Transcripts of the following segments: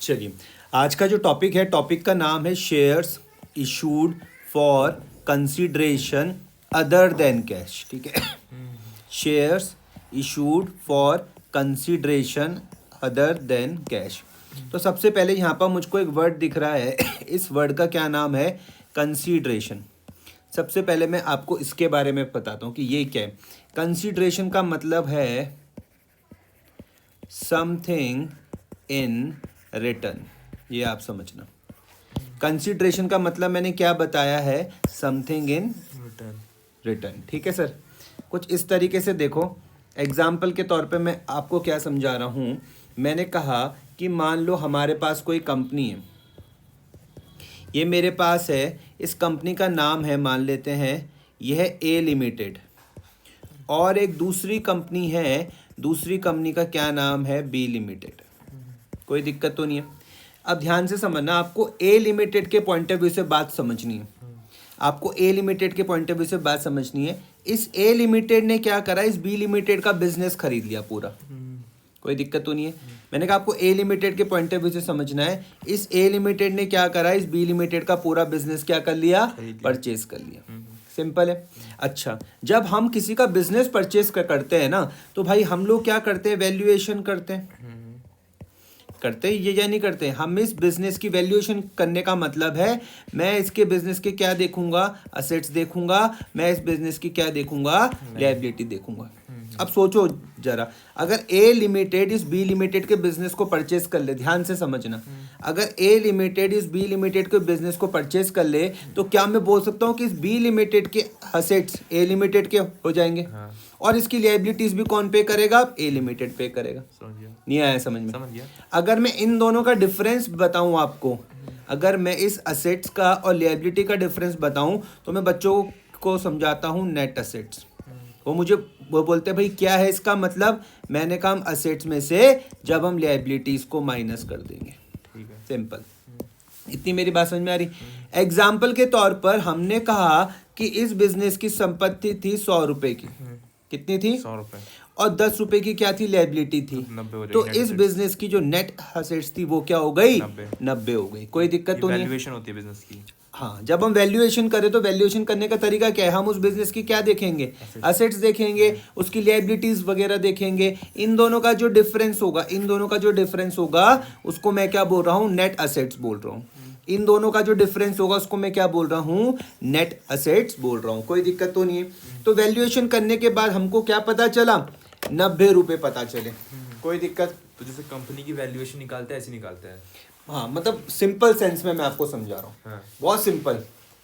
चलिए, आज का जो टॉपिक है, टॉपिक का नाम है shares issued for consideration other than cash. ठीक है, shares issued for consideration other than cash. तो सबसे पहले यहाँ पर मुझको एक वर्ड दिख रहा है, इस वर्ड का क्या नाम है? कंसिडरेशन। सबसे पहले मैं आपको इसके बारे में बताता हूँ कि ये क्या है। कंसिडरेशन का मतलब है समथिंग इन रिटर्न, ये आप समझना। कंसिडरेशन का मतलब मैंने क्या बताया है? Something in return. ठीक है सर, कुछ इस तरीके से देखो। एग्जाम्पल के तौर पे मैं आपको क्या समझा रहा हूँ। मैंने कहा कि मान लो हमारे पास कोई कंपनी है, ये मेरे पास है, इस कंपनी का नाम है, मान लेते हैं यह ए लिमिटेड, और एक दूसरी कंपनी है, दूसरी कंपनी का क्या नाम है? B limited. कोई दिक्कत तो नहीं है। अब ध्यान से समझना, आपको ए लिमिटेड के पॉइंट ऑफ व्यू से बात समझनी है। आपको ए लिमिटेड के पॉइंट ऑफ व्यू से बात समझनी है। इस ए लिमिटेड ने क्या करा? इस बी लिमिटेड का बिजनेस खरीद लिया पूरा। कोई दिक्कत तो नहीं है। मैंने कहा आपको ए लिमिटेड के पॉइंट ऑफ व्यू से समझना है। इस ए लिमिटेड ने क्या करा? इस बी लिमिटेड का पूरा बिजनेस क्या कर लिया? परचेज कर लिया। सिंपल है। अच्छा, जब हम किसी का बिजनेस परचेज करते हैं ना, तो भाई हम लोग क्या करते हैं? वैल्यूएशन करते हैं। करते ही ये या नहीं करते? हम इस बिजनेस की वैल्यूएशन करने का मतलब है, मैं इसके बिजनेस के क्या देखूंगा? असेट्स देखूंगा। मैं इस बिजनेस की क्या देखूंगा? लायबिलिटी देखूंगा। अब सोचो जरा, अगर ए लिमिटेड इस बी लिमिटेड के बिजनेस को परचेज कर ले, ध्यान से समझना, अगर ए लिमिटेड इस बी लिमिटेड के बिजनेस को परचेज कर ले, तो क्या मैं बोल सकता हूँ कि इस बी लिमिटेड के असेट्स ए लिमिटेड के हो जाएंगे? हाँ। और इसकी लायबिलिटीज भी कौन पे करेगा? ए लिमिटेड पे करेगा। नहीं आया समझ में? समझ गया। अगर मैं इन दोनों का डिफरेंस बताऊं आपको, अगर मैं इस असेट्स का और लायबिलिटी का डिफरेंस बताऊं, तो मैं बच्चों को समझाता हूं नेट असेट्स। वो बोलते हैं भाई क्या है इसका मतलब? मैंने कहा हम असेट्स में से जब हम लायबिलिटीज को माइनस कर देंगे। ठीक है, सिंपल। इतनी मेरी बात समझ में आ रही? एग्जाम्पल के तौर पर हमने कहा कि इस बिजनेस की संपत्ति थी 100 रुपए की। कितनी थी? 100 रुपए। और 10 रुपए की क्या थी? लायबिलिटी थी। तो इस बिजनेस की जो नेट असेट्स थी वो क्या हो गई? 90 हो गई। कोई दिक्कत तो नहीं? वैल्यूएशन होती है बिजनेस की। हाँ, जब हम वैल्यूएशन करें तो वैल्यूएशन करने का तरीका क्या है? हम उस बिजनेस की क्या देखेंगे? असेट्स देखेंगे, उसकी लायबिलिटीज वगैरह देखेंगे। इन दोनों का जो डिफरेंस होगा, उसको मैं क्या बोल रहा हूँ? नेट असेट्स बोल रहा हूँ। इन दोनों का जो डिफरेंस होगा उसको मैं क्या बोल रहा हूँ? नेट असेट्स बोल रहा हूँ। कोई दिक्कत तो नहीं है? तो वैल्यूएशन करने के बाद हमको क्या पता चला? 90 रुपए पता चले। कोई दिक्कत? तो जैसे कंपनी की वैल्यूएशन निकालते हैं, ऐसे निकालते हैं। हाँ, मतलब सिंपल सेंस में मैं आपको समझा रहा हूँ। हाँ। बहुत सिंपल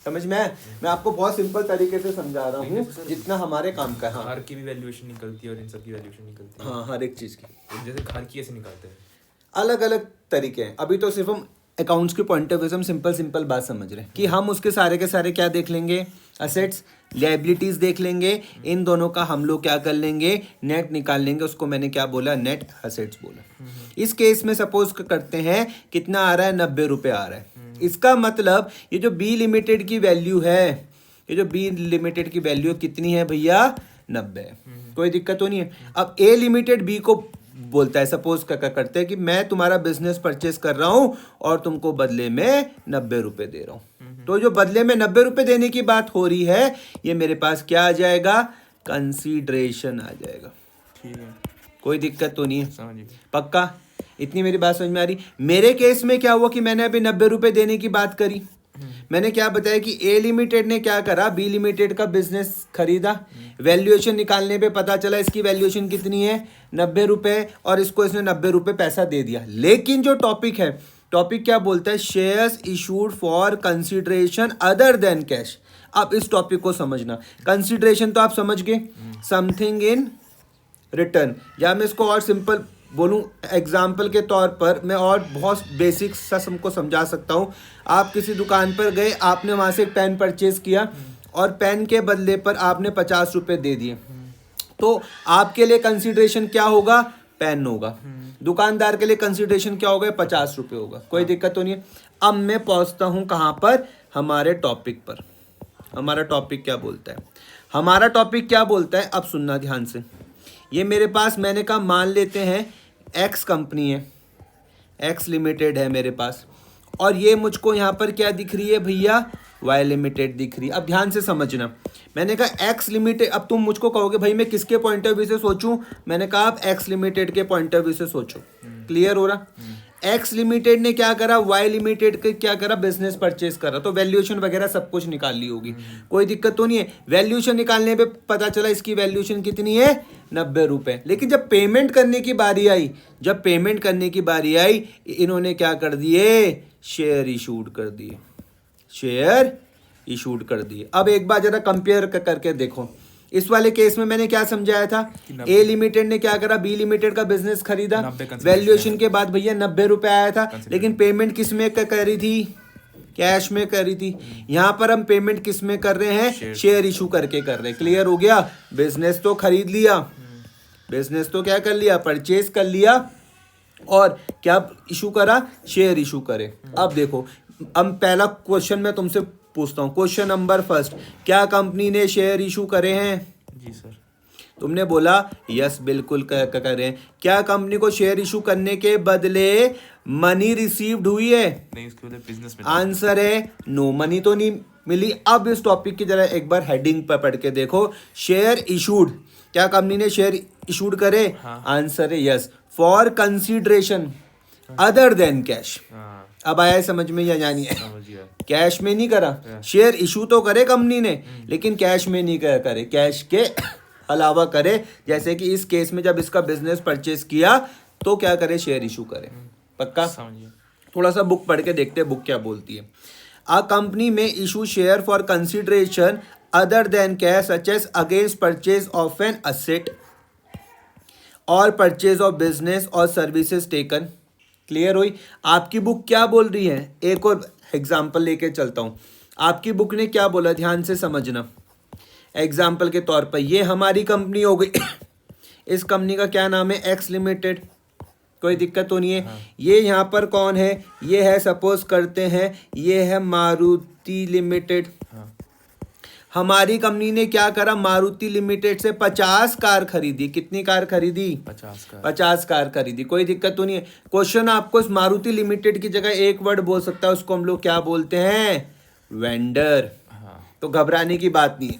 समझ में है। मैं आपको बहुत सिंपल तरीके से समझा रहा हूँ, जितना हमारे काम का है। हाँ, हर की भी वैल्यूएशन निकलती है और इन सब की वैल्यूएशन निकलती है। हाँ, हर एक चीज की। तो जैसे हर की ऐसे निकालते हैं, अलग अलग तरीके हैं। अभी तो सिर्फ हम अकाउंट्स के पॉइंट ऑफ व्यू से हम सिंपल बात समझ रहे हैं कि हम उसके सारे के सारे क्या देख लेंगे? असेट्स, लायबिलिटीज देख लेंगे। इन दोनों का हम लोग क्या कर लेंगे? नेट निकाल लेंगे। उसको मैंने क्या बोला? नेट असेट्स बोला। इस केस में सपोज करते हैं कितना आ रहा है? 90 रुपए आ रहा है। इसका मतलब ये जो बी लिमिटेड की वैल्यू है, ये जो बी लिमिटेड की वैल्यू कितनी है भैया? 90। कोई दिक्कत तो नहीं है? अब ए लिमिटेड बी को बोलता है, सपोज करते हैं कि मैं तुम्हारा बिजनेस परचेस कर रहा हूं और तुमको बदले में 90 रुपए दे रहा हूं। तो जो बदले में 90 रुपए देने की बात हो रही है, ये मेरे पास क्या आ जाएगा? कंसीडरेशन आ जाएगा। ठीक है, कोई दिक्कत तो नहीं है? पक्का? इतनी मेरी बात समझ में आ रही? मेरे केस में क्या हुआ कि मैंने अभी 90 रुपए देने की बात करी। मैंने क्या बताया कि ए लिमिटेड ने क्या करा? बी लिमिटेड का बिजनेस खरीदा। वैल्यूएशन निकालने पे पता चला इसकी वैल्यूएशन कितनी है? 90 रुपए, और इसको इसने 90 रुपए पैसा दे दिया। लेकिन जो टॉपिक है, टॉपिक क्या बोलता है? Shares issued for consideration other than cash. अब इस टॉपिक को समझना। कंसिडरेशन तो आप समझ गए, समथिंग इन रिटर्न। या मैं इसको और सिंपल बोलूं, एग्जाम्पल के तौर पर मैं और बहुत बेसिक सा हमको समझा सकता हूं। आप किसी दुकान पर गए, आपने वहां से एक पेन परचेज किया और पेन के बदले पर आपने 50 रुपए दे दिए, तो आपके लिए कंसिडरेशन क्या होगा? पेन होगा। दुकानदार के लिए कंसिडरेशन क्या होगा? 50 रुपए होगा। कोई दिक्कत तो नहीं है? अब मैं पहुंचता हूं कहां पर? हमारे टॉपिक पर। हमारा टॉपिक क्या बोलता है? हमारा टॉपिक क्या बोलता है? अब सुनना ध्यान से। ये मेरे पास, मैंने कहा मान लेते हैं एक्स कंपनी है। एक्स लिमिटेड है मेरे पास, और ये मुझको यहाँ पर क्या दिख रही है भैया, वाई लिमिटेड दिख रही है। अब ध्यान से समझना, मैंने कहा एक्स लिमिटेड, अब तुम मुझको कहोगे भाई मैं किसके पॉइंट ऑफ व्यू से सोचूं, मैंने कहा आप एक्स लिमिटेड के पॉइंट ऑफ व्यू से सोचो। क्लियर हो रहा? एक्स लिमिटेड ने क्या करा, वाई लिमिटेड के क्या करा, बिजनेस परचेज करा, तो वैल्यूएशन वगैरह सब कुछ निकाल ली होगी, कोई दिक्कत तो नहीं है। वैल्यूएशन निकालने पे पता चला इसकी वैल्यूएशन कितनी है, 90 रुपए। लेकिन जब पेमेंट करने की बारी आई, इन्होंने क्या कर दिए, शेयर इशूड कर दिए। अब एक बार जरा कंपेयर करके देखो, इस वाले केस में मैंने क्या समझाया था, ए लिमिटेड ने क्या करा, बी लिमिटेड का बिजनेस खरीदा, वैल्यूएशन के बाद भैया 90 रुपए आया था, लेकिन पेमेंट किस में करी थी, कैश में करी थी। यहाँ पर हम पेमेंट किस में कर रहे हैं, शेयर इशू करके कर रहे हैं। क्लियर हो गया? बिजनेस तो खरीद लिया, बिजनेस तो क्या कर लिया, परचेज कर लिया, और क्या इशू करा, शेयर इशू करे। अब देखो, अब पहला क्वेश्चन मैं तुमसे पूछता हूँ, क्वेश्चन नंबर फर्स्ट, क्या कंपनी ने शेयर इशू करे हैं? जी सर। तुमने बोला यस, बिल्कुल कर रहे हैं। क्या कंपनी को शेयर इशू करने के बदले मनी रिसीव्ड हुई है? नहीं, उसके बदले बिजनेस में। आंसर है नो, मनी तो नहीं मिली। अब इस टॉपिक की जरा एक बार हेडिंग पर पढ़ के देखो, शेयर इशूड, क्या कंपनी ने शेयर इशूड करे? आंसर है yes, for consideration other than cash. अब आया है समझ में या जानिए? कैश में नहीं करा, शेयर इशू तो करे कंपनी ने, लेकिन कैश में नहीं करे, कैश के अलावा करे। जैसे कि इस केस में जब इसका बिजनेस परचेज किया तो क्या करे, शेयर इशू करे। पक्का? थोड़ा सा बुक पढ़ के देखते हैं बुक क्या बोलती है। अ कंपनी में issue share for consideration other than cash such as against purchase of an asset और परचेज ऑफ बिजनेस और सर्विसेज टेकन। क्लियर हुई? आपकी बुक क्या बोल रही है, एक और एग्जाम्पल लेके चलता हूं। आपकी बुक ने क्या बोला, ध्यान से समझना। एग्जाम्पल के तौर पर ये हमारी कंपनी हो गई इस कंपनी का क्या नाम है, एक्स लिमिटेड, कोई दिक्कत तो नहीं है। ये यहाँ पर कौन है, ये है, सपोज करते हैं ये है मारुति लिमिटेड। हमारी कंपनी ने क्या करा, मारुति लिमिटेड से 50 कार खरीदी। कितनी कार खरीदी, 50 कार खरीदी। कोई दिक्कत तो नहीं है। क्वेश्चन आपको इस मारुति लिमिटेड की जगह एक वर्ड बोल सकता है, उसको हम लोग क्या बोलते हैं, वेंडर। तो घबराने की बात नहीं है,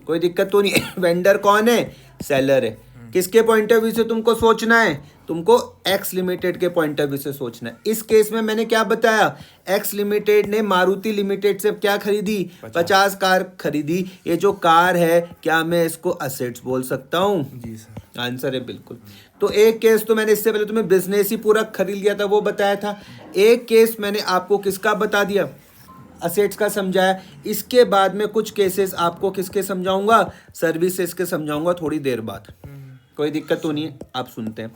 कोई दिक्कत तो नहीं है। वेंडर कौन है, सेलर है। किसके पॉइंट ऑफ व्यू से तुमको सोचना है, तुमको एक्स लिमिटेड के पॉइंट ऑफ व्यू से सोचना है। इस केस में मैंने क्या बताया, एक्स लिमिटेड ने मारुति लिमिटेड से क्या खरीदी, 50 कार खरीदी। ये जो कार है, क्या मैं इसको असेट्स बोल सकता हूँ? जी सर। आंसर है बिल्कुल। तो एक केस तो मैंने इससे पहले तुम्हें बिजनेस ही पूरा खरीद लिया था, वो बताया था। एक केस मैंने आपको किसका बता दिया, असेट्स का समझाया। इसके बाद में कुछ केसेस आपको किसके समझाऊंगा, सर्विसेज के समझाऊंगा थोड़ी देर बाद। कोई दिक्कत तो नहीं है, आप सुनते हैं।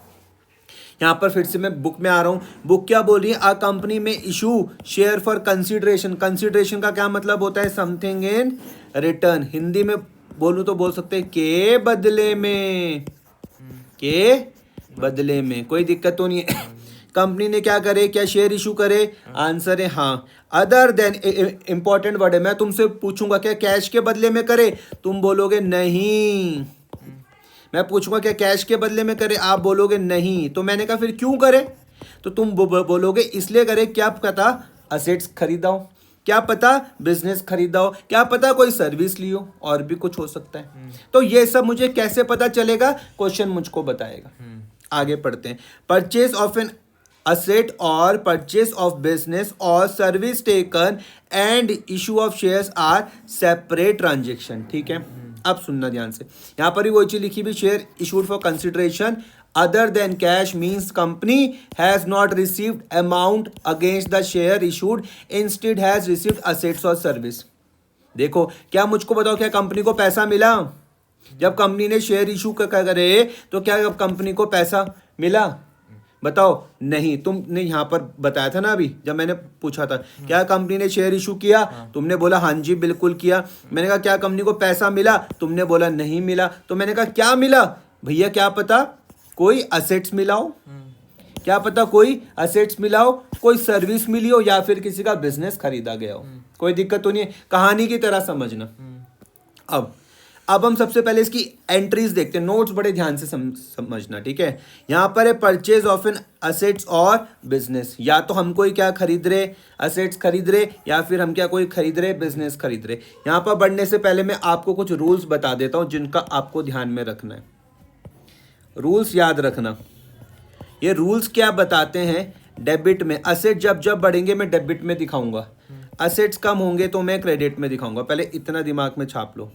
यहाँ पर फिर से मैं बुक में आ रहा हूँ। बुक क्या बोल रही है, आ कंपनी में issue share for consideration. Consideration का क्या मतलब होता है, समथिंग इन रिटर्न। हिंदी में बोलूँ तो बोल सकते हैं के बदले में, के बदले में। कोई दिक्कत तो नहीं है। कंपनी ने क्या करे, क्या शेयर इशू करे? आंसर है हाँ। अदर देन, इंपॉर्टेंट वर्ड है, मैं तुमसे पूछूंगा क्या कैश के बदले में करे, तुम बोलोगे नहीं। मैं पूछूंगा क्या कैश के बदले में करे, आप बोलोगे नहीं। तो मैंने कहा फिर क्यों करे, तो तुम बोलोगे इसलिए करे, क्या पता असेट्स खरीदाओ, क्या पता बिजनेस खरीदाओ, क्या पता कोई सर्विस लियो, और भी कुछ हो सकता है। तो ये सब मुझे कैसे पता चलेगा, क्वेश्चन मुझको बताएगा। आगे पढ़ते हैं। Purchase of an asset or purchase of business or service taken and issue of shares are separate transaction। ठीक है, अब सुनना ध्यान से। यहाँ पर ही वही चीज लिखी भी, share issued for consideration other than cash means company has not received amount against the share issued, instead has received assets or service। देखो, क्या मुझको बताओ, क्या कंपनी को पैसा मिला? जब कंपनी ने शेयर इशू करे तो क्या कंपनी को पैसा मिला? बताओ नहीं। तुमने यहाँ पर बताया था ना अभी जब मैंने पूछा था, क्या कंपनी ने शेयर इशू किया? तुमने बोला हाँ जी बिल्कुल किया। मैंने कहा क्या कंपनी को पैसा मिला? तुमने बोला नहीं मिला। तो मैंने कहा क्या मिला भैया, क्या पता कोई असेट्स मिलाओ, क्या पता कोई असेट्स मिलाओ, कोई सर्विस मिली हो, या फिर किसी का बिजनेस खरीदा गया हो। कोई दिक्कत तो नहीं है, कहानी की तरह समझना। अब अब हम सबसे पहले इसकी एंट्रीज देखते हैं, नोट्स बड़े ध्यान से समझना, ठीक है। यहाँ पर है परचेज ऑफ एन असेट्स और बिजनेस, या तो हम कोई क्या खरीद रहे, असेट्स खरीद रहे, या फिर हम क्या कोई खरीद रहे, बिजनेस खरीद रहे। यहाँ पर बढ़ने से पहले मैं आपको कुछ रूल्स बता देता हूँ जिनका आपको ध्यान में रखना है। रूल्स याद रखना। ये रूल्स क्या बताते हैं, डेबिट में असेट जब जब बढ़ेंगे मैं डेबिट में दिखाऊंगा, असेट्स कम होंगे तो मैं क्रेडिट में दिखाऊंगा। पहले इतना दिमाग में छाप लो।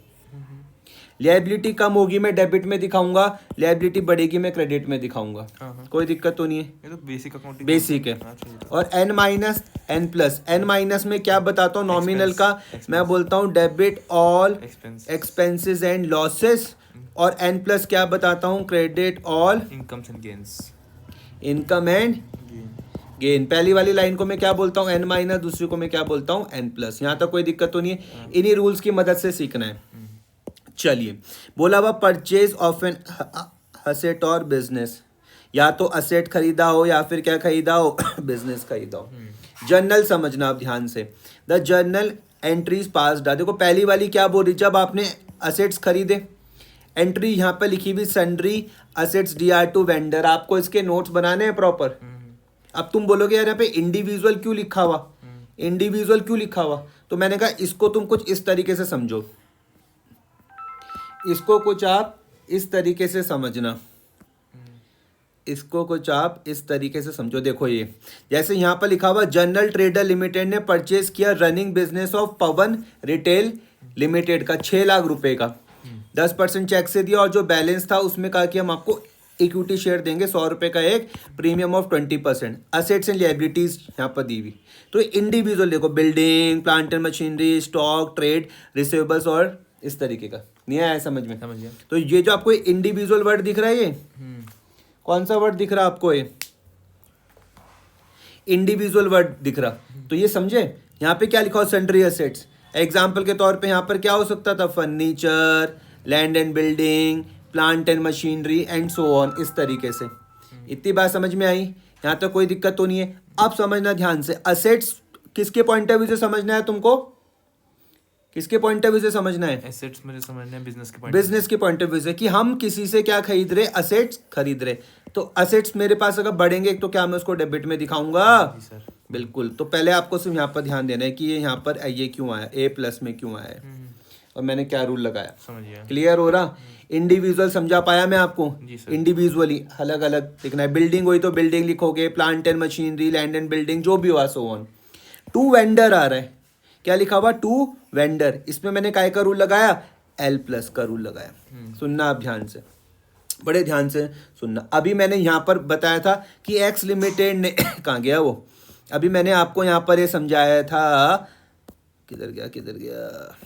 लायबिलिटी कम होगी मैं डेबिट में दिखाऊंगा, लायबिलिटी बढ़ेगी मैं क्रेडिट में दिखाऊंगा। कोई दिक्कत तो नहीं है, ये तो बेसिक अकाउंटिंग बेसिक है। और n minus n plus, n minus में क्या बताता हूँ नॉमिनल का, मैं बोलता हूँ debit all expenses and losses, और n प्लस क्या बताता हूँ credit all incomes and gains, income and gain. पहली वाली लाइन को मैं क्या बोलता हूँ n माइनस, दूसरी को मैं क्या बोलता हूँ n प्लस। यहाँ तक कोई दिक्कत तो नहीं है, इन्हीं रूल्स की मदद से सीखना है। चलिए, बोला हुआ परचेज ऑफ एन असेट और बिजनेस, या तो असेट खरीदा हो या फिर क्या खरीदा हो, बिजनेस खरीदा हो। जर्नल समझना आप ध्यान से, द जर्नल एंट्रीज पास्ड। देखो पहली वाली क्या बोल रही, जब आपने असेट्स खरीदे, एंट्री यहाँ पे लिखी हुई sundry assets DR to vendor. आपको इसके नोट्स बनाने हैं प्रॉपर। अब तुम बोलोगे यार यहाँ पे इंडिविजुअल क्यों लिखा हुआ, इंडिविजुअल क्यों लिखा हुआ, तो मैंने कहा इसको तुम कुछ इस तरीके से समझो, इसको कुछ आप इस तरीके से समझना, इसको कुछ आप इस तरीके से समझो। देखो ये जैसे यहाँ पर लिखा हुआ जनरल ट्रेडर लिमिटेड ने परचेज किया running business of Pawan retail limited का 6 लाख रुपए का, 10% चेक से दिया, और जो बैलेंस था उसमें कहा कि हम आपको इक्विटी शेयर देंगे 100 रुपए का एक, premium of 20%। Assets and liabilities यहाँ पर दी हुई। तो इंडिविजुअल देखो, building, plant and machinery, stock, trade, receivables और इस तरीके का। नहीं आया समझ में? समझ गया। तो ये जो आपको इंडिविजुअल वर्ड दिख रहा है, ये कौन सा वर्ड दिख रहा है आपको, ये इंडिविजुअल वर्ड दिख रहा, तो ये समझे। यहाँ पे क्या लिखा हो, सन्ड्री असेट्स। एग्जाम्पल के तौर पे यहाँ पर क्या हो सकता था, furniture, land and building, plant and machinery and so on, इस तरीके से। इतनी बात समझ में आई? यहाँ तक कोई दिक्कत तो नहीं है। अब समझना ध्यान से, असेट्स किसके पॉइंट ऑफ व्यू से समझना है तुमको, किसके पॉइंट ऑफ व्यू से समझना है? एसेट्स मुझे समझना है बिजनेस के बिजनेस के पॉइंट ऑफ व्यू से, कि हम किसी से क्या खरीद रहे, असेट्स खरीद रहे। तो असेट्स मेरे पास अगर बढ़ेंगे तो क्या मैं उसको डेबिट में दिखाऊंगा? सर बिल्कुल। तो पहले आपको सिर्फ यहाँ पर ध्यान देना है कि ये यहाँ पर ये क्यों आया, ए प्लस में क्यों आया है, और मैंने क्या रूल लगाया। समझ गया। क्लियर हो रहा? इंडिविजुअल समझा पाया मैं आपको? इंडिविजुअली अलग अलग लिखना है। बिल्डिंग हुई तो बिल्डिंग लिखोगे, plant and machinery, land and building, जो भी हुआ सो ऑन। टू वेंडर आ रहा है, क्या लिखा हुआ, टू वेंडर। इसमें मैंने काय का रूल लगाया, एल प्लस का रूल लगाया। सुनना आप ध्यान से, बड़े ध्यान से सुनना। अभी मैंने यहाँ पर बताया था कि एक्स लिमिटेड ने कहाँ गया वो, अभी मैंने आपको यहाँ पर ये समझाया था, किधर गया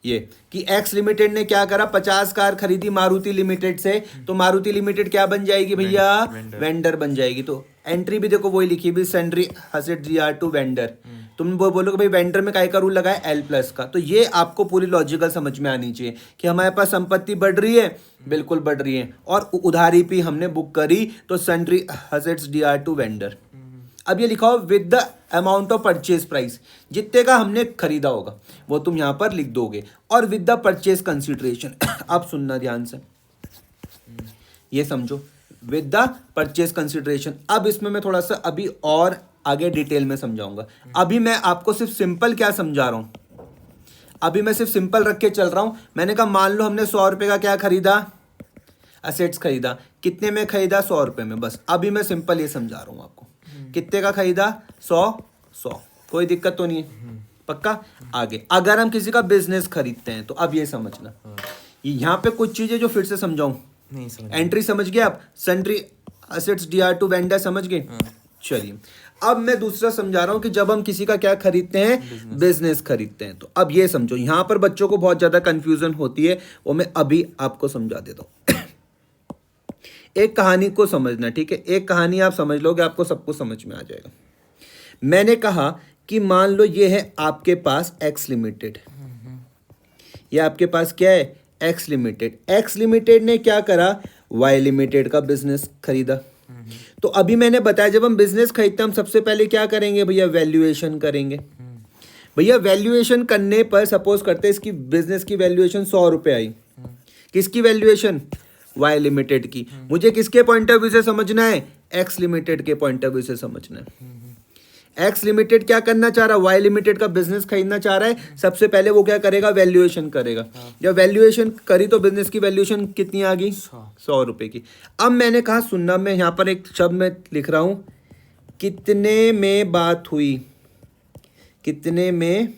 ये, कि एक्स लिमिटेड ने क्या करा, 50 कार खरीदी मारुति लिमिटेड से, तो मारुति लिमिटेड क्या बन जाएगी भैया, वेंडर बन जाएगी। तो एंट्री भी देखो वही लिखी भी, sundry assets DR to vendor. तुम वो बोलोगे भाई वेंडर में काय का रूल लगाया, एल प्लस का। तो ये आपको पूरी लॉजिकल समझ में आनी चाहिए कि हमारे पास संपत्ति बढ़ रही है, बिल्कुल बढ़ रही है, और उधारी भी हमने बुक करी, तो sundry assets DR to vendor. अब ये लिखा हो with the amount of purchase price, जितने का हमने खरीदा होगा वो तुम यहाँ पर लिख दोगे, और विद द परचेज कंसिडरेशन। अब सुनना ध्यान से, ये समझो, विद द परचेज कंसिडरेशन। अब इसमें मैं थोड़ा सा अभी और आगे डिटेल में समझाऊंगा। अभी मैं आपको सिर्फ सिंपल क्या समझा रहा हूं, अभी मैं सिर्फ सिंपल रख के चल रहा हूं। मैंने कहा मान लो हमने 100 रुपए का क्या खरीदा, असेट्स खरीदा। कितने में खरीदा, 100 रुपए में। बस अभी मैं सिंपल ये समझा रहा हूं आपको, कितने का खरीदा, 100। कोई दिक्कत तो नहीं है? पक्का? आगे अगर हम किसी का बिजनेस खरीदते हैं तो अब ये समझना, यहाँ पे कुछ चीजें जो फिर से समझाऊं। नहीं समझ। एंट्री समझ गए आप, sundry assets DR to vendor समझ गए? चलिए अब मैं दूसरा समझा रहा हूं कि जब हम किसी का क्या खरीदते हैं, बिजनेस खरीदते हैं। तो अब ये समझो, यहां पर बच्चों को बहुत ज्यादा कंफ्यूजन होती है, वो मैं अभी आपको समझा देता हूं। एक कहानी को समझना, ठीक है? एक कहानी आप समझ लोगे, आपको सब कुछ समझ में आ जाएगा। मैंने कहा कि मान लो ये है आपके पास एक्स लिमिटेड, ये आपके पास क्या है, एक्स लिमिटेड। एक्स लिमिटेड ने क्या करा, वाई लिमिटेड का बिजनेस खरीदा। तो अभी मैंने बताया जब हम बिजनेस खरीदते हैं हम सबसे पहले क्या करेंगे भैया, वैल्यूएशन करेंगे। भैया वैल्यूएशन करने पर सपोज करते हैं इसकी बिजनेस की वैल्यूएशन 100 रुपये आई। किसकी वैल्यूएशन? वाई लिमिटेड की। मुझे किसके पॉइंट ऑफ व्यू से समझना है? एक्स लिमिटेड के पॉइंट ऑफ व्यू से समझना है। एक्स लिमिटेड क्या करना चाह रहा है? वाई लिमिटेड का बिजनेस खरीदना चाह रहा है। सबसे पहले वो क्या करेगा? वैल्यूएशन करेगा। जब वैल्यूएशन करी तो बिजनेस की वैल्यूएशन कितनी आ गई? 100 रुपए की। अब मैंने कहा सुनना, मैं यहाँ पर एक शब्द में लिख रहा हूँ, कितने में बात हुई, कितने में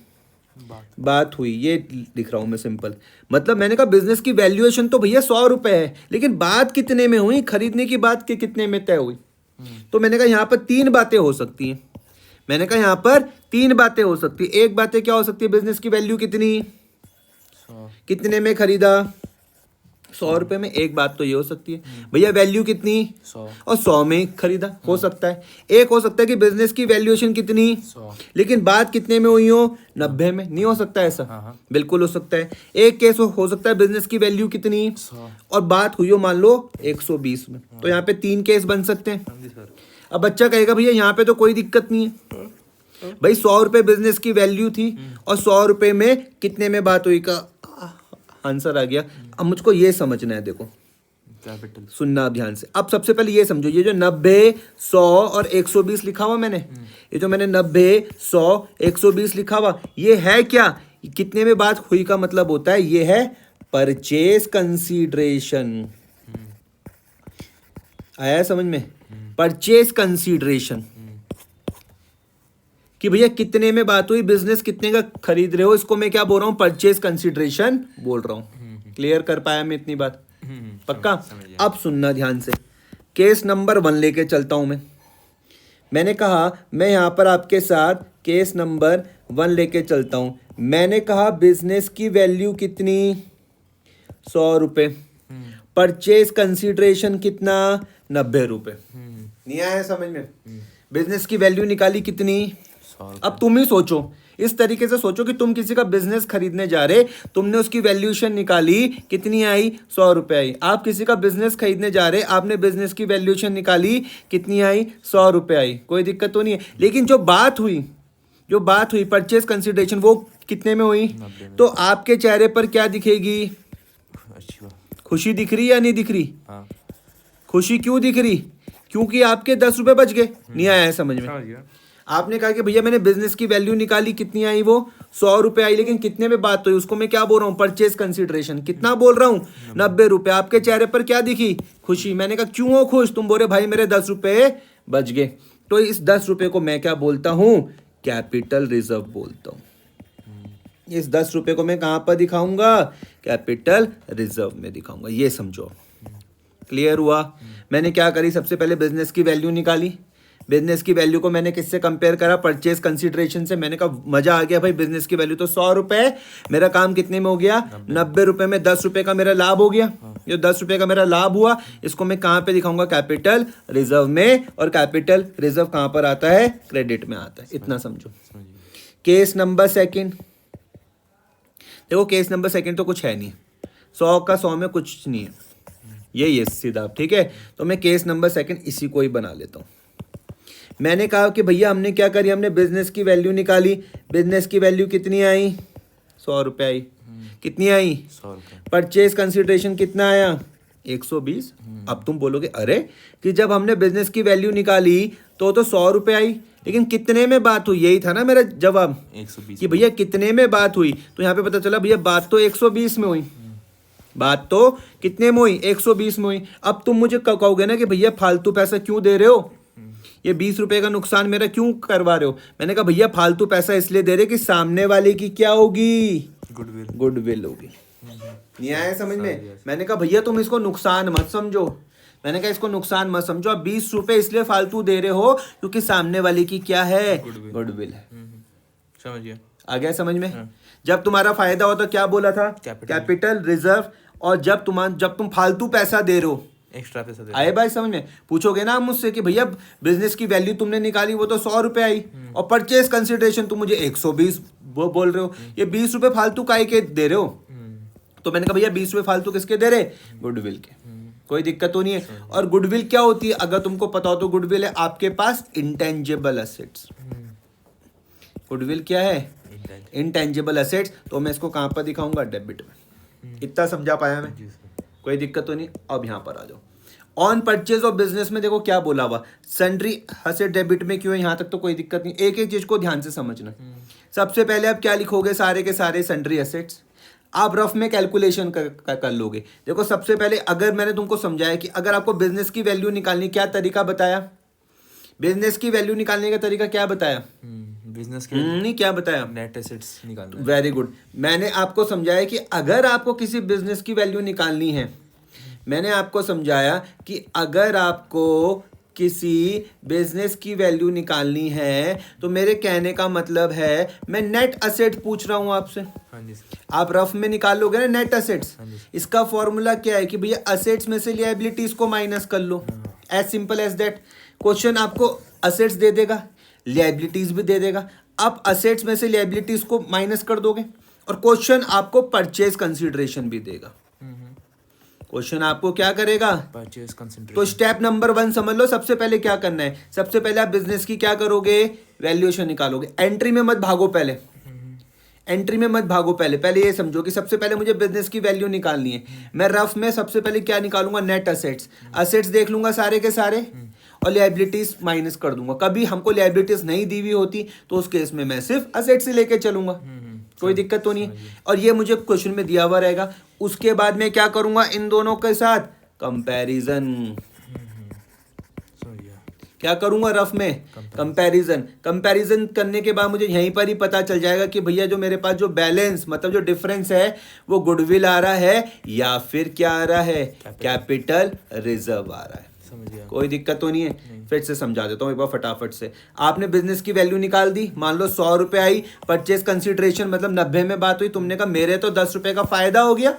बात हुई, ये लिख रहा हूँ मैं सिंपल। मतलब मैंने कहा बिजनेस की वैल्यूएशन तो भैया 100 रुपए है, लेकिन बात कितने में हुई? खरीदने की बात के कितने में तय हुई? तो मैंने कहा यहाँ पर 3 बातें हो सकती हैं। मैंने कहा यहाँ पर 3 बातें हो सकती है। एक बातें क्या हो सकती है? बिजनेस की वैल्यू कितनी, कितने में खरीदा? 100 रुपए में। एक बात तो ये हो सकती है भैया वैल्यू कितनी? 100 और 100 में खरीदा। हो सकता है। एक हो सकता है कि बिजनेस की वैल्यूएशन कितनी? 100 लेकिन बात कितने में हुई हो? 90 में। नहीं हो सकता ऐसा? हाँ। बिल्कुल हो सकता है। एक केस हो सकता है बिजनेस की वैल्यू कितनी 100 और बात हुई हो मान लो 120 में। तो यहाँ पे 3 केस बन सकते हैं। जी सर। अब बच्चा कहेगा भैया यहाँ पे तो कोई दिक्कत नहीं है भाई, 100 रुपए बिजनेस की वैल्यू थी और 100 रुपए में कितने में बात हुई का आंसर आ गया। अब मुझको ये समझना है, देखो कैपिटल। सुनना ध्यान से। अब सबसे पहले ये समझो, ये जो 90, 100 और 120 लिखा हुआ मैंने, ये जो मैंने 90, 100, 120 लिखा हुआ, ये है क्या? कितने में बात हुई का मतलब होता है ये है परचेज कंसीडरेशन। आया है समझ में? परचेज कंसीडरेशन कि भैया कितने में बात हुई, बिजनेस कितने का खरीद रहे हो, इसको मैं क्या बोल रहा हूं? परचेज कंसीडरेशन बोल रहा हूं। क्लियर कर पाया मैं इतनी बात? पक्का? अब सुनना ध्यान से। केस नंबर 1 लेके चलता हूं मैं। मैंने कहा मैं यहां पर आपके साथ केस नंबर 1 लेके चलता हूं। मैंने कहा बिजनेस की वैल्यू कितनी? 100 रुपए। परचेज कंसीडरेशन कितना? 90 रुपए। नहीं आया समझ में? बिजनेस की वैल्यू निकाली कितनी? 100 अब तुम ही सोचो, इस तरीके से सोचो कि तुम किसी का बिजनेस खरीदने जा रहे, तुमने उसकी वैल्यूएशन निकाली, कितनी आई? 100 रुपए आई। आप किसी का बिजनेस खरीदने जा रहे, आपने बिजनेस की वैल्यूएशन निकाली, कितनी आई? 100 रुपए आई। कोई दिक्कत तो नहीं है। लेकिन जो बात हुई परचेज कंसिडरेशन, वो कितने में हुई? 90 में। तो आपके चेहरे पर क्या दिखेगी? अच्छी बात। खुशी दिख रही या नहीं दिख रही? हाँ खुशी क्यों दिख रही? क्योंकि आपके 10 रुपए बच गए। नहीं आया है समझ में? समझ गया। आपने कहा कि भैया मैंने बिजनेस की वैल्यू निकाली, कितनी आई? वो 100 रुपए आई, लेकिन कितने में बात हुई उसको मैं क्या बोल रहा हूँ? Purchase consideration. कितना बोल रहा हूँ? 90 रुपए। आपके चेहरे पर क्या दिखी? खुशी। मैंने कहा क्यों हो खुश? तुम बोले भाई मेरे 10 रुपए बच गए। तो इस 10 रुपए को मैं क्या बोलता हूँ? कैपिटल रिजर्व बोलता हूँ। इस 10 रुपए को मैं कहाँ पर दिखाऊंगा? कैपिटल रिजर्व में दिखाऊंगा। ये समझो। क्लियर हुआ? मैंने क्या करी? सबसे पहले बिजनेस की वैल्यू निकाली। बिजनेस की वैल्यू को मैंने किससे कंपेयर करा? परचेज कंसिडरेशन से। मैंने कहा मजा आ गया भाई, बिजनेस की वैल्यू तो 100 रुपए है, मेरा काम कितने में हो गया? 90 रुपए में 10 रुपए का मेरा लाभ हो गया। जो 10 रुपए का मेरा लाभ हुआ, इसको मैं कहाँ पे दिखाऊंगा? कैपिटल रिजर्व में। और कैपिटल रिजर्व कहाँ पर आता है? क्रेडिट में आता है। इतना समझो। Case number 2। देखो केस नंबर 2 तो कुछ है नहीं, 100 का 100 में कुछ नहीं है, यही है सीधा। ठीक है, तो मैं केस नंबर 2 इसी को ही बना लेता हूँ। मैंने कहा कि भैया हमने क्या करी? हमने बिजनेस की वैल्यू निकाली। बिजनेस की वैल्यू कितनी आई? 100 रुपए आई। कितनी आई? 100 रुपये। परचेज कंसिडरेशन कितना आया? 120। अब तुम बोलोगे अरे कि जब हमने बिजनेस की वैल्यू निकाली तो 100 रुपए आई, लेकिन कितने में बात हुई? यही था ना मेरा जवाब 120 कि भैया कितने में बात हुई। तो यहाँ पे पता चला भैया बात तो 120 में हुई। बात तो कितने में हुई? 120 में हुई। अब तुम मुझे कहोगे ना कि भैया फालतू पैसा क्यों दे रहे हो, ये 20 रुपए का नुकसान मेरा क्यों करवा रहे हो? मैंने कहा भैया फालतू पैसा इसलिए दे रहे कि सामने वाले की क्या होगी? गुडविल। गुडविल होगी। नहीं आया समझ में? मैंने कहा भैया तुम इसको नुकसान मत समझो। मैंने कहा इसको नुकसान मत समझो। आप 20 रुपए इसलिए फालतू दे रहे हो क्योंकि सामने वाले की क्या है? गुडविल है। समझ गया। आ गया समझ में? जब तुम्हारा फायदा हो तो क्या बोला था? Capital reserve. और जब तुम फालतू पैसा दे रहे हो, एक्स्ट्रा पैसा दे। आए भाई समझ में? पूछोगे ना मुझसे कि भैया बिजनेस की वैल्यू तुमने निकाली वो तो 100 रुपए आई, और परचेज कंसिडरेशन तुम मुझे 120 वो बोल रहे हो, ये 20 रुपए फालतू काहे के दे रहे हो? तो मैंने कहा भैया 20 रुपए फालतू किसके दे रहे? गुडविल के। कोई दिक्कत तो नहीं है। और गुडविल क्या होती है अगर तुमको पता हो तो? गुडविल है आपके पास इंटेंजिबल एसेट्स। गुडविल क्या है? इंटेंजिबल एसेट्स, तो मैं इसको कहाँ पर दिखाऊंगा? डेबिट में। इतना समझा पाया मैं? जी सर। कोई दिक्कत तो नहीं? अब यहाँ पर आ जाओ। ऑन परचेज ऑफ बिजनेस में देखो क्या बोला हुआ, सन्ड्री एसेट डेबिट में क्यों है, यहाँ तक तो कोई दिक्कत नहीं। एक एक चीज को ध्यान से समझना। सबसे पहले आप क्या लिखोगे? सारे के सारे सन्ड्री एसेट्स। आप रफ में कैलकुलेशन कर लोगे। देखो सबसे पहले अगर मैंने तुमको समझाया कि अगर आपको बिजनेस की वैल्यू निकालनी, क्या तरीका बताया? बिजनेस की वैल्यू निकालने का तरीका क्या बताया? बिजनेस के नहीं, क्या बताया? नेट एसेट्स निकालना है। Very good. मैंने आपको समझाया कि अगर आपको किसी बिजनेस की वैल्यू निकालनी है, मैंने आपको समझाया कि अगर आपको किसी बिजनेस की वैल्यू निकालनी है तो मेरे कहने का मतलब है मैं नेट एसेट पूछ रहा हूं आपसे। हाँ जी सर। आप रफ में निकाल लोगे ना नेट एसेट्स। हाँ जी। इसका फॉर्मूला क्या है कि भैया एसेट्स में से लिएबिलिटीज को माइनस कर लो। As simple as that. Question आपको एसेट्स दे देगा, लिएबिलिटीज भी दे देगा। आप एसेट्स में से लिएबिलिटीज को माइनस कर दोगे और क्वेश्चन आपको परचेज कंसीडरेशन भी देगा। क्वेश्चन आपको क्या करेगा? Purchase concentration. तो स्टेप नंबर 1 समझ लो। सबसे पहले क्या करना है? सबसे पहले आप बिजनेस की क्या करोगे? वैल्यूएशन निकालोगे। एंट्री में मत भागो पहले, एंट्री में मत भागो पहले। पहले ये समझो कि सबसे पहले मुझे बिजनेस की वैल्यू निकालनी है। मैं रफ में सबसे पहले क्या निकालूंगा? Net assets. एसेट्स देख लूंगा सारे के सारे और लिएबिलिटीज माइनस कर दूंगा। कभी हमको लिएबिलिटीज नहीं दी हुई होती तो उस केस में मैं सिर्फ एसेट्स से लेके चलूंगा। कोई दिक्कत तो नहीं है। और ये मुझे क्वेश्चन में दिया हुआ रहेगा। उसके बाद मैं क्या करूंगा? इन दोनों के साथ कंपैरिजन। क्या करूंगा? रफ में कंपैरिजन। कंपैरिजन करने के बाद मुझे यहीं पर ही पता चल जाएगा कि भैया जो मेरे पास जो बैलेंस मतलब जो डिफरेंस है वो गुडविल आ रहा है या फिर क्या आ रहा है? कैपिटल रिजर्व आ रहा है। कोई दिक्कत तो नहीं है? फिर से समझा देता हूँ एक बार फटाफट से। आपने बिजनेस की वैल्यू निकाल दी, मान लो 100 रुपए आई। परचेज कंसीडरेशन मतलब 90 में बात हुई। तुमने कहा मेरे तो 10 रुपए का फायदा हो गया।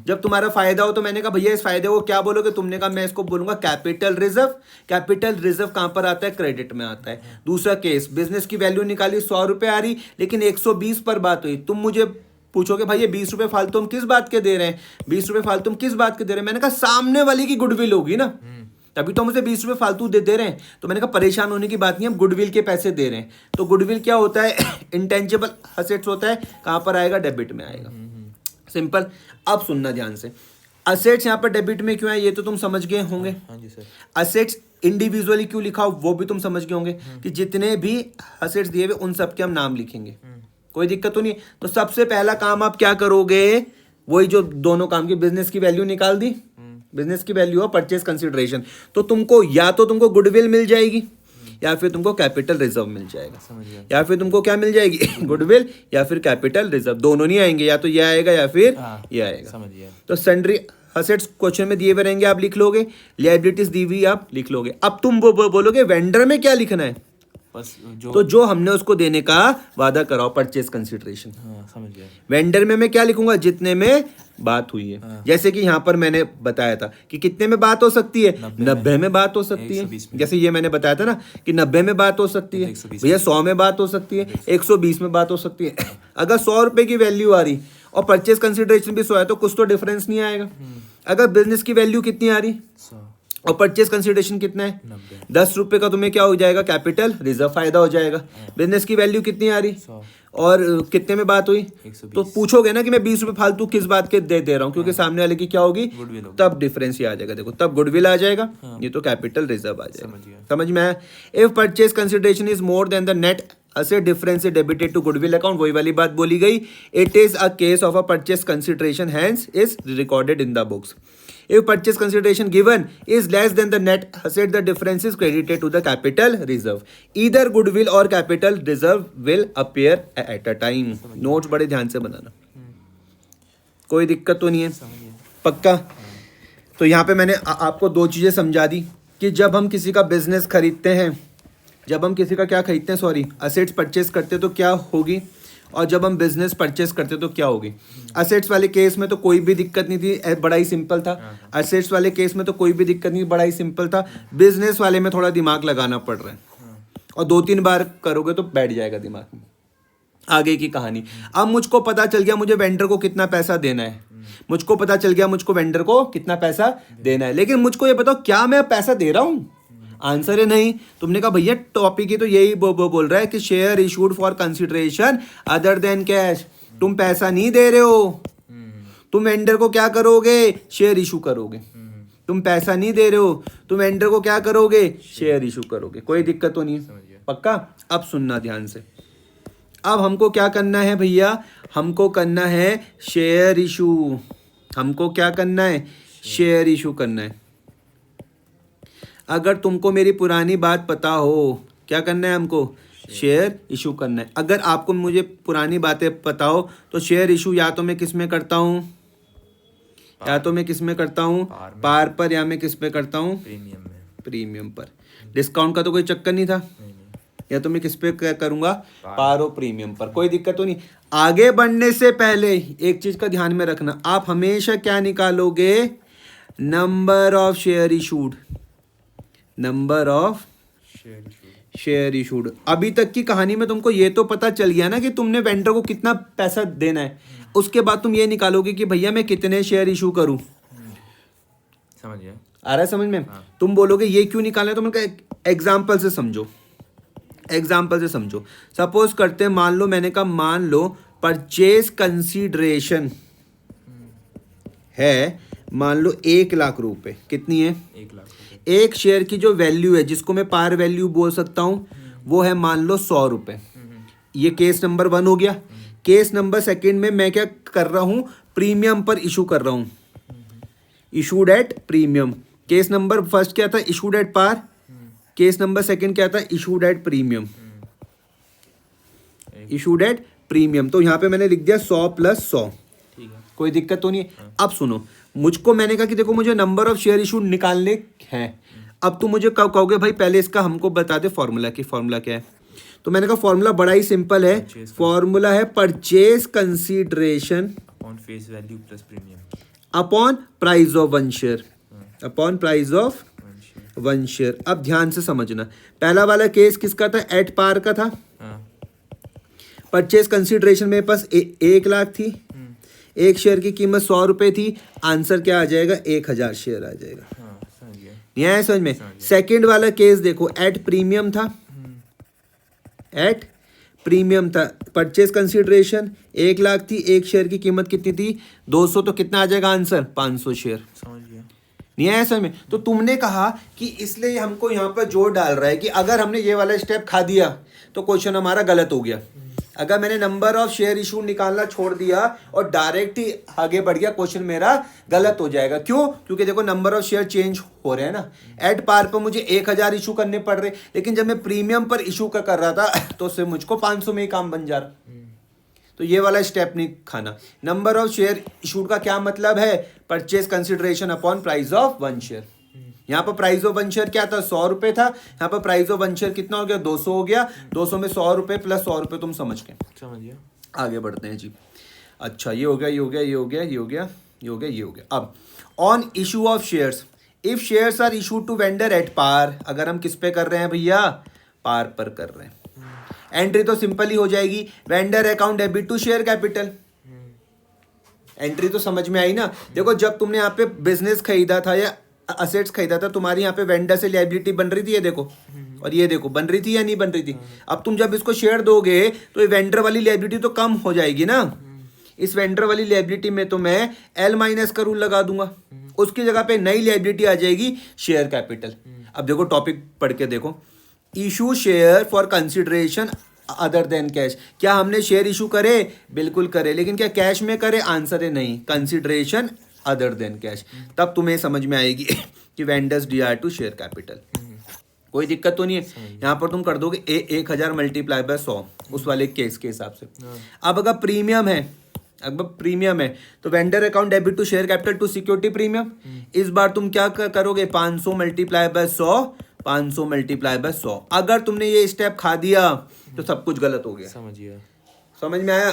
जब तुम्हारा फायदा हो तो मैंने कहा भैया इस फायदे को क्या बोलोगे? तुमने कहा मैं इसको बोलूंगा कैपिटल रिजर्व। कैपिटल रिजर्व कहां पर आता है? क्रेडिट में आता है। दूसरा केस, बिजनेस की वैल्यू निकाली, 100 रुपए आ रही लेकिन 120 पर बात हुई। तुम मुझे पूछोगे भाई ये 20 रुपए फालतू हम किस बात के दे रहे हैं? 20 रुपए फालतू हम किस बात के दे रहे हैं? मैंने कहा सामने वाले की गुडविल होगी ना, तभी तो मुझे 20 रुपए फालतू दे रहे हैं। तो मैंने कहा परेशान होने की बात नहीं, हम गुडविल के पैसे दे रहे हैं। तो गुडविल क्या होता है? इंटेंजिबल एसेट्स होता है। कहां पर आएगा? डेबिट में आएगा। सिंपल। अब सुनना ध्यान से। एसेट्स यहाँ पर डेबिट में क्यों है ये तो तुम समझ गए होंगे। हाँ जी सर। एसेट्स इंडिविजुअली क्यों लिखा हो वो भी तुम समझ गए होंगे कि जितने भी एसेट्स दिए हुए उन सब के हम नाम लिखेंगे। कोई दिक्कत तो नहीं। तो सबसे पहला काम आप क्या करोगे? वही जो दोनों काम की, बिजनेस की वैल्यू निकाल दी, बिजनेस की वैल्यू और परचेज कंसीडरेशन। तो तुमको या तो तुमको गुडविल मिल जाएगी या फिर तुमको कैपिटल रिजर्व मिल जाएगा। या फिर तुमको क्या मिल जाएगी? गुडविल या फिर कैपिटल रिजर्व। दोनों नहीं आएंगे, या तो ये आएगा या फिर ये आएगा। समझ गया। तो सन्ड्री एसेट्स क्वेश्चन में दिए हुए रहेंगे, आप लिख लोगे। लिएबिलिटीज दी हुई आप लिख लोगे। अब तुम बोलोगे वेंडर में क्या लिखना है? बस तो जो हमने उसको देने का वादा कराओ, परचेज कंसीडरेशन। समझ गया। वेंडर में मैं क्या लिखूंगा? जितने में बात हुई है। जैसे कि यहाँ पर मैंने बताया था कि कितने में बात हो सकती है? 90 में बात हो सकती है। जैसे ये मैंने बताया था ना कि 90 में बात हो सकती है, भैया 100 में बात हो सकती है, 120 में बात हो सकती है। अगर 100 रुपए की वैल्यू आ रही और परचेज कंसीडरेशन भी 100 है तो कुछ तो डिफरेंस नहीं आएगा। अगर बिजनेस की वैल्यू कितनी आ रही और परचेज कंसीडरेशन कितना है? 10 रुपए का तुम्हें क्या हो जाएगा? कैपिटल रिजर्व, फायदा हो जाएगा। बिजनेस की वैल्यू कितनी आ रही और कितने में बात हुई? 120। तो पूछोगे ना कि मैं 20 रुपए फालतू किस बात के दे रहा हूँ, क्योंकि सामने वाले की क्या होगी? तब डिफरेंस ही आ जाएगा। देखो तब गुडविल आ जाएगा, ये तो कैपिटल रिजर्व आ जाएगा। समझ में आया? If purchase consideration is more than the net asset difference is debited to goodwill account, वही वाली बात बोली गई। It is a case of a purchase consideration, hence is recorded in the books. If purchase consideration given is less than the net asset, the difference is credited to the capital reserve. Either goodwill or capital reserve will appear at a time. Notes बड़े ध्यान से बनाना, कोई दिक्कत तो नहीं है? पक्का? तो यहाँ पे मैंने आपको दो चीज़ें समझा दी कि जब हम किसी का बिजनेस खरीदते हैं, जब हम किसी का क्या खरीदते हैं, सॉरी, असेट्स परचेस करते तो क्या होगी, और जब हम बिजनेस परचेस करते तो क्या होगी। असेट्स वाले केस में तो कोई भी दिक्कत नहीं थी, बड़ा ही सिंपल था। असेट्स वाले केस में तो कोई भी दिक्कत नहीं, बड़ा ही सिंपल था। बिजनेस वाले में थोड़ा दिमाग लगाना पड़ रहा है, और 2-3 बार करोगे तो बैठ जाएगा दिमाग में आगे की कहानी। अब मुझको पता चल गया मुझे वेंडर को कितना पैसा देना है, मुझको पता चल गया मुझको वेंडर को कितना पैसा देना है, लेकिन मुझको ये बताओ क्या मैं पैसा दे रहा हूँ? आंसर है नहीं। तुमने कहा भैया टॉपिक ही तो यही बोल रहा है कि share issued for consideration other than cash. तुम पैसा नहीं दे रहे हो, तुम वेंडर को क्या करोगे, शेयर इशू करोगे। तुम पैसा नहीं दे रहे हो, तुम वेंडर को क्या करोगे, शेयर इशू करोगे। कोई दिक्कत तो नहीं है, समझ गया। पक्का। अब सुनना ध्यान से, अब हमको क्या करना है भैया, हमको करना है शेयर इशू। हमको क्या करना है, शेयर इशू करना है। अगर तुमको मेरी पुरानी बात पता हो, क्या करना है हमको, शेयर इशू करना है। अगर आपको मुझे पुरानी बातें पता हो तो शेयर इशू या तो मैं किस में करता हूँ, या तो मैं किस में करता हूँ, पार पर, या मैं किस पे करता हूँ, प्रीमियम में। प्रीमियम पर। डिस्काउंट का तो कोई चक्कर नहीं था, नहीं। या तो मैं किस पे करूंगा, पार और प्रीमियम पर। कोई दिक्कत तो नहीं। आगे बढ़ने से पहले एक चीज का ध्यान में रखना, आप हमेशा क्या निकालोगे, number of share issued, number of share issue. Share issued. अभी तक की कहानी में तुमको ये तो पता चल गया ना कि तुमने वेंडर को कितना पैसा देना है। उसके बाद तुम ये निकालोगे कि भैया मैं कितने शेयर इशू करूं। समझ गया। आ रहा है समझ में। तुम बोलोगे ये क्यों निकालना है, तो मैंने कहा एग्जाम्पल से समझो, एग्जाम्पल से समझो। सपोज करते हैं, मान लो, मैंने कहा मान लो परचेज कंसीडरेशन है, मान लो 1,00,000 रुपए। कितनी है, 1 लाख रुपए। एक शेयर की जो वैल्यू है, जिसको मैं पार वैल्यू बोल सकता हूँ, वो है मान लो 100 रुपए। ये केस नंबर 1 हो गया। केस नंबर 2 में मैं क्या कर रहा हूँ, प्रीमियम पर इशू कर रहा हूँ, issued at premium. Case number 1 क्या था, issued at par. Case number 2 क्या था, issued at premium, issued at premium. तो यहाँ पे मैंने लिख दिया 100 + 100। ठीक है। कोई दिक्कत तो नहीं है। अब सुनो, मुझको मैंने कहा कि देखो मुझे नंबर ऑफ शेयर इशू निकालने हैं। अब तुम मुझे कब कहोगे भाई पहले इसका हमको बता दे फॉर्मूला, की फॉर्मूला क्या है। तो मैंने कहा फॉर्मूला बड़ा ही सिंपल है, फॉर्मूला है purchase consideration upon face value plus premium upon price of 1 share, upon price of 1 share. अब ध्यान से समझना, पहला वाला केस किसका था, एट पार का था। परचेज कंसीडरेशन मेरे पास 1,00,000 थी, एक शेयर की कीमत 100 रुपए थी। आंसर क्या आ जाएगा, 1,000 शेयर आ जाएगा। समझ गया। नहीं आया समझ में। सेकंड वाला केस देखो, एट प्रीमियम था, एट प्रीमियम था। परचेज कंसीडरेशन 1,00,000 थी, एक शेयर की कीमत कितनी थी, 200। तो कितना आ जाएगा आंसर, 500 शेयर। समझ गया। नहीं आया समझ में। तो तुमने कहा कि इसलिए हमको यहाँ पर जोर डाल रहा है कि अगर हमने ये वाला स्टेप खा दिया तो क्वेश्चन हमारा गलत हो गया। अगर मैंने नंबर ऑफ शेयर इशू निकालना छोड़ दिया और डायरेक्ट ही आगे बढ़ गया, क्वेश्चन मेरा गलत हो जाएगा। क्यों, क्योंकि देखो नंबर ऑफ शेयर चेंज हो रहे हैं ना। एट पार पर मुझे 1,000 इशू करने पड़ रहे, लेकिन जब मैं प्रीमियम पर इशू कर रहा था तो उससे मुझको 500 में ही काम बन जा रहा। तो ये वाला स्टेप नहीं खाना। नंबर ऑफ शेयर इशूड का क्या मतलब है, purchase consideration upon price of 1 share. यहाँ पर प्राइस ऑफ 1 शेयर क्या था, 100 रुपए था। यहाँ पर प्राइस ऑफ 1 शेयर कितना हो गया, 200 हो गया। 200 में 100 रुपए प्लस 100 रुपए, तुम समझ गए। समझ गया। आगे बढ़ते हैं जी। अच्छा, ये हो गया, ये हो गया, ये हो गया, ये हो गया, ये हो गया, ये हो गया। अब on issue of shares, if shares are issued to vendor at par. अगर हम किस पे कर रहे हैं भैया, पार पर कर रहे हैं। एंट्री तो सिंपल ही हो जाएगी, vendor account debit to share capital. Entry तो समझ में आई ना। देखो जब तुमने यहाँ पे बिजनेस खरीदा था या असेट्स खरीदा था, तुम्हारी यहाँ पे वेंडर से लायबिलिटी बन रही थी, ये देखो, और ये देखो बन रही थी या नहीं बन रही थी। अब तुम जब इसको शेयर दोगे तो ये वेंडर वाली लायबिलिटी तो कम हो जाएगी ना। इस वेंडर वाली लायबिलिटी में तो मैं L माइनस का रूल लगा दूंगा, उसकी जगह पे नई लायबिलिटी आ जाएगी शेयर कैपिटल। अब देखो टॉपिक पढ़ के देखो, issue share for consideration other than cash. क्या हमने शेयर इशू करे, बिल्कुल करे, लेकिन क्या कैश में करे, आंसर है नहीं, कंसिडरेशन अदर देन कैश। तब तुम्हें समझ में आएगी कि vendors DR to share capital. कोई दिक्कत तो नहीं है। यहाँ पर तुम कर दोगे 1,000 मल्टीप्लाई बाय 100 उस वाले केस के हिसाब से। अब अगर प्रीमियम है, अगर प्रीमियम है तो vendor account debit to share capital to security premium. इस बार तुम क्या करोगे, 500 मल्टीप्लाई बाय 100, 500 मल्टीप्लाई बाय 100। अगर तुमने ये स्टेप खा दिया तो सब कुछ गलत हो गया। समझ गया। समझ में आया।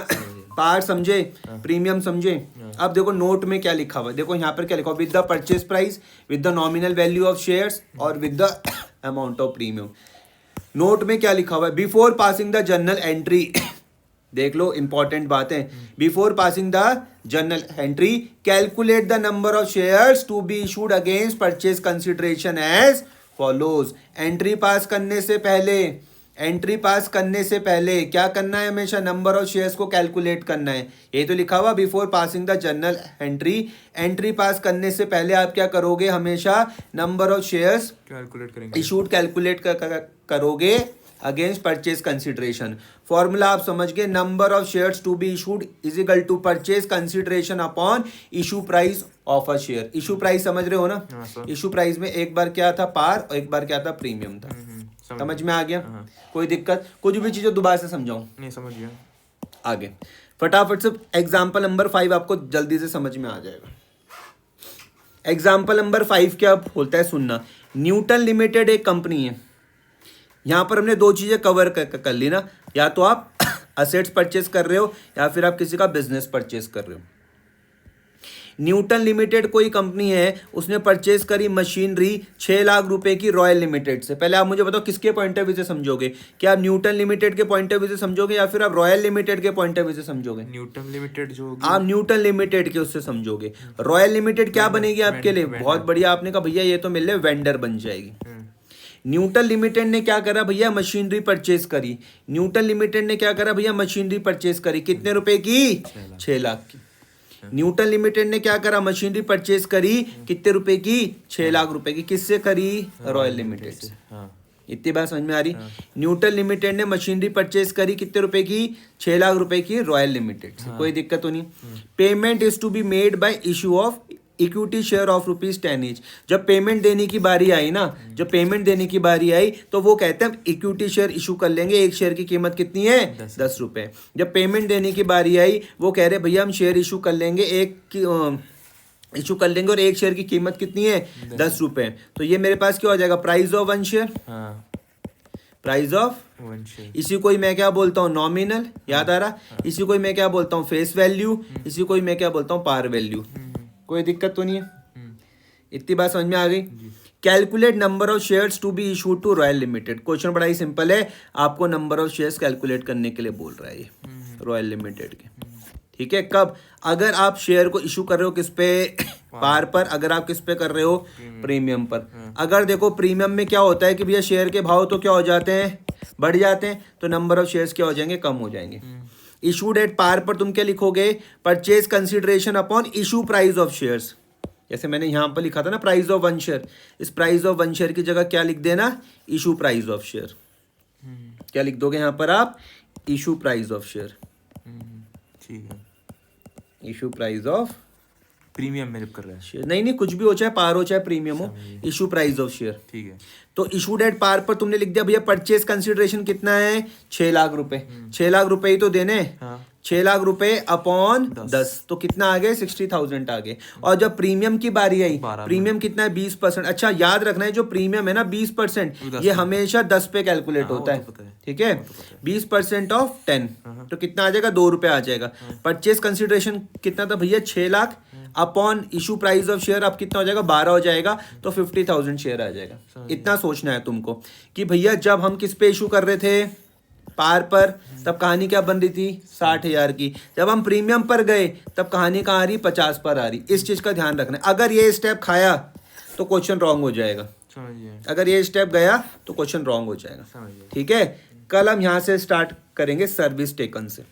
पार समझे, प्रीमियम समझे। अब देखो नोट में क्या लिखा हुआ है, देखो यहाँ पर क्या लिखा हुआ, with the purchase price, with the nominal value of shares और with the amount of premium. Note में क्या लिखा हुआ है, before passing the journal entry देख लो, इंपॉर्टेंट बात है। Before passing the journal entry calculate the number of shares to be issued against purchase consideration as follows. Entry pass करने से पहले क्या करना है, हमेशा नंबर ऑफ शेयर्स को कैलकुलेट करना है। ये तो लिखा हुआ before passing the journal entry pass करने से पहले आप क्या करोगे, हमेशा नंबर ऑफ शेयर्स कैलकुलेट करेंगे। इशूड कैलकुलेट करोगे अगेंस्ट परचेज कंसिडरेशन। फॉर्मूला आप समझ गए, number of shares to be issued is equal to purchase consideration upon issue price of a share. Issue price समझ रहे हो ना? हाँ सर। इशू प्राइस में एक बार क्या था पार और एक बार क्या था प्रीमियम था। समझ में आ गया? हाँ। कोई दिक्कत? कुछ भी चीज़ दोबारा से समझाऊं? नहीं समझ गया। आगे फटाफट से एग्जाम्पल नंबर 5 आपको जल्दी से समझ में आ जाएगा। एग्जाम्पल नंबर 5 क्या बोलता है सुनना। न्यूटन लिमिटेड एक कंपनी है। यहाँ पर हमने दो चीज़ें कवर कर ली ना, या तो आप असेट्स परचेस कर रहे हो या फिर आप किसी का बिजनेस परचेस कर रहे हो। न्यूटन लिमिटेड कोई कंपनी है, उसने परचेस करी मशीनरी 6 लाख रुपए की रॉयल लिमिटेड से। पहले आप मुझे बताओ किसके पॉइंट ऑफ व्यू से समझोगे, क्या आप न्यूटन लिमिटेड के पॉइंट ऑफ व्यू से समझोगे या फिर आप रॉयल लिमिटेड के पॉइंट ऑफ व्यू से समझोगे? न्यूटन लिमिटेड जो होगी, आप न्यूटन लिमिटेड के उससे समझोगे। रॉयल लिमिटेड क्या बनेगी आपके लिए? बहुत बढ़िया, आपने कहा भैया ये तो मेरे लिए वेंडर बन जाएगी। न्यूटन लिमिटेड ने क्या करा भैया, मशीनरी परचेस करी। न्यूटन लिमिटेड ने क्या करा भैया, मशीनरी परचेस करी। कितने रुपए की? 6 लाख की। न्यूटन लिमिटेड ने क्या करा, मशीनरी परचेस करी। कितने रुपए की? 6 लाख रुपए की। किससे करी? रॉयल लिमिटेड से। हाँ। इतनी बात समझ में आ रही? न्यूटन लिमिटेड ने मशीनरी परचेस करी कितने रुपए की? 6 लाख रुपए की रॉयल लिमिटेड से। कोई दिक्कत तो नहीं? Payment is to be made by issue of equity share of ₹10 each. जब पेमेंट देने की बारी आई ना, जब पेमेंट देने की बारी आई तो वो कहते हैं इक्विटी शेयर इशू कर लेंगे। एक शेयर की कीमत कितनी है? 10 रुपए। जब पेमेंट देने की बारी आई वो कह रहे भैया हम शेयर इशू कर लेंगे, इशू कर लेंगे और एक शेयर की कीमत कितनी है? 10 रुपए। तो ये मेरे पास क्या हो जाएगा, price of 1 share. Price of 1 share. इसी को ही मैं क्या बोलता हूँ, नॉमिनल। याद आ रहा? इसी को ही मैं क्या बोलता हूँ, फेस वैल्यू। इसी को ही मैं क्या बोलता हूँ, पार वैल्यू। कोई दिक्कत तो नहीं है? इतनी बात समझ में आ गई? Calculate number of shares to be issued to royal limited. Question बड़ा ही सिंपल है, आपको नंबर ऑफ शेयर्स कैलकुलेट करने के लिए बोल रहा है ये रॉयल लिमिटेड के। ठीक है, कब? अगर आप शेयर को इशू कर रहे हो किस पे? पार पर। अगर आप किस पे कर रहे हो? प्रीमियम पर। अगर देखो प्रीमियम में क्या होता है कि भैया शेयर के भाव तो क्या हो जाते हैं, बढ़ जाते हैं, तो नंबर ऑफ शेयर्स क्या हो जाएंगे, कम हो जाएंगे। इशूड एट पार पर तुम क्या लिखोगे, purchase consideration upon issue price of shares. जैसे मैंने यहाँ पर लिखा था ना प्राइस ऑफ 1 शेयर, इस प्राइस ऑफ 1 शेयर की जगह क्या लिख देना, इशू प्राइस ऑफ शेयर। क्या लिख दोगे यहाँ पर आप, इशू प्राइस ऑफ शेयर। ठीक है, इशू प्राइस ऑफ प्रीमियम में जब कर रहा है शेयर, नहीं कुछ भी हो, चाहे पार हो चाहे प्रीमियम हो, इशू प्राइस ऑफ शेयर। ठीक है। तो इशूड एट पार पर तुमने लिख दिया भैया परचेज कंसिडरेशन कितना है, 6 लाख रुपए। 6 लाख रुपए ही तो देने। हाँ। 6 लाख रुपए अपॉन 10 तो कितना आ गए, 60,000 आ गए। और जब प्रीमियम की बारी आई, प्रीमियम कितना है, 20%। अच्छा याद रखना है जो प्रीमियम है ना 20%, ये हमेशा 10 पे कैलकुलेट होता है। ठीक है, 20% ऑफ 10 तो कितना आ जाएगा, 2 रुपए आ जाएगा। परचेज कंसिडरेशन कितना था भैया, 6 lakh upon issue price of share, अब कितना हो जाएगा, 12 हो जाएगा, तो 50,000 शेयर आ जाएगा। इतना सोचना है तुमको कि भैया जब हम किस पे इशू कर रहे थे, पार पर, तब कहानी क्या बन रही थी, 60,000 की। जब हम प्रीमियम पर गए तब कहानी कहाँ आ रही, 50 पर आ रही। इस चीज का ध्यान रखना है। अगर ये स्टेप खाया तो क्वेश्चन रॉन्ग हो जाएगा, अगर ये स्टेप गया तो क्वेश्चन रॉन्ग हो जाएगा। ठीक है, कल हम यहाँ से स्टार्ट करेंगे सर्विस टेकन से।